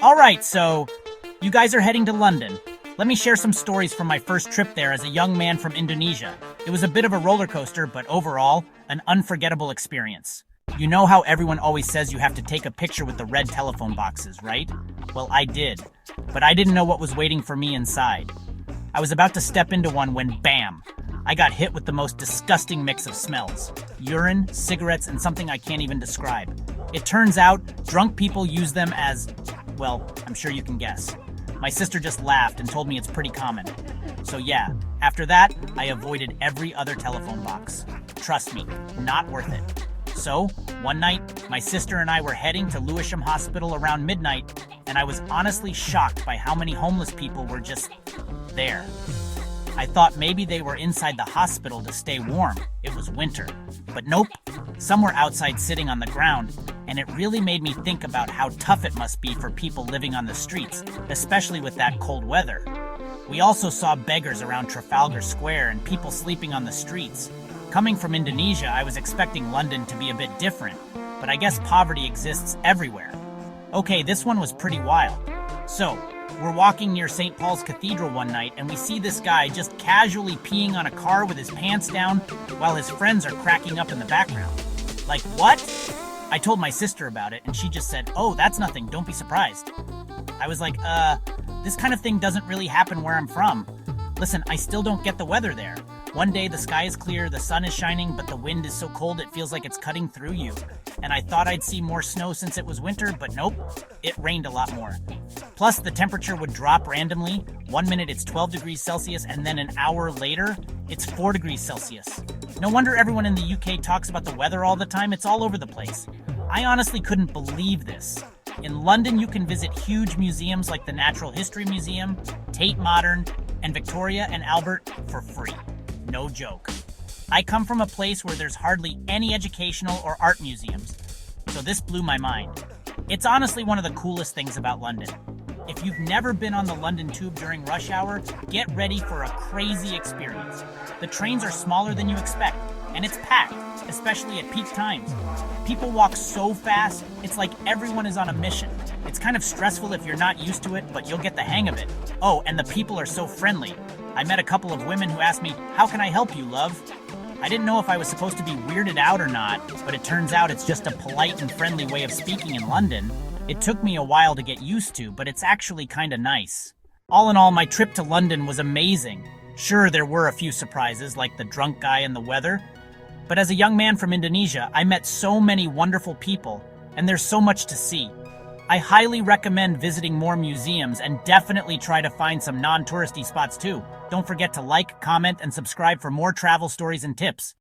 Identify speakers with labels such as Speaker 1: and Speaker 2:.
Speaker 1: Alright, so you guys are heading to London. Let me share some stories from my first trip there as a young man from Indonesia. It was a bit of a roller coaster, but overall, an unforgettable experience. You know how everyone always says you have to take a picture with the red telephone boxes, right? Well, I did. But I didn't know what was waiting for me inside. I was about to step into one when bam! I got hit with the most disgusting mix of smells. Urine, cigarettes, and something I can't even describe. It turns out, drunk people use them as, well, I'm sure you can guess. My sister just laughed and told me it's pretty common. So yeah, after that, I avoided every other telephone box. Trust me, not worth it. So, one night, my sister and I were heading to Lewisham Hospital around midnight, and I was honestly shocked by how many homeless people were just there. I thought maybe they were inside the hospital to stay warm. It was winter. But nope, some were outside sitting on the ground, and it really made me think about how tough it must be for people living on the streets, especially with that cold weather. We also saw beggars around Trafalgar Square and people sleeping on the streets. Coming from Indonesia, I was expecting London to be a bit different, but I guess poverty exists everywhere. Okay, this one was pretty wild. So, we're walking near St. Paul's Cathedral one night, and we see this guy just casually peeing on a car with his pants down while his friends are cracking up in the background. Like, what? I told my sister about it, and she just said, "Oh, that's nothing, don't be surprised." I was like, this kind of thing doesn't really happen where I'm from. Listen, I still don't get the weather there. One day the sky is clear, the sun is shining, but the wind is so cold it feels like it's cutting through you. And I thought I'd see more snow since it was winter, but nope, it rained a lot more. Plus, the temperature would drop randomly. 1 minute it's 12 degrees Celsius, and then an hour later, it's 4 degrees Celsius. No wonder everyone in the UK talks about the weather all the time. It's all over the place. I honestly couldn't believe this. In London, you can visit huge museums like the Natural History Museum, Tate Modern, and Victoria and Albert for free. No joke. I come from a place where there's hardly any educational or art museums, so this blew my mind. It's honestly one of the coolest things about London. If you've never been on the London Tube during rush hour, get ready for a crazy experience. The trains are smaller than you expect, and it's packed, especially at peak times. People walk so fast, it's like everyone is on a mission. It's kind of stressful if you're not used to it, but you'll get the hang of it. Oh, and the people are so friendly. I met a couple of women who asked me, "How can I help you, love?" I didn't know if I was supposed to be weirded out or not, but it turns out it's just a polite and friendly way of speaking in London. It took me a while to get used to, but it's actually kinda nice. All in all, my trip to London was amazing. Sure, there were a few surprises, like the drunk guy and the weather, but as a young man from Indonesia, I met so many wonderful people, and there's so much to see. I highly recommend visiting more museums and definitely try to find some non-touristy spots too. Don't forget to like, comment, and subscribe for more travel stories and tips.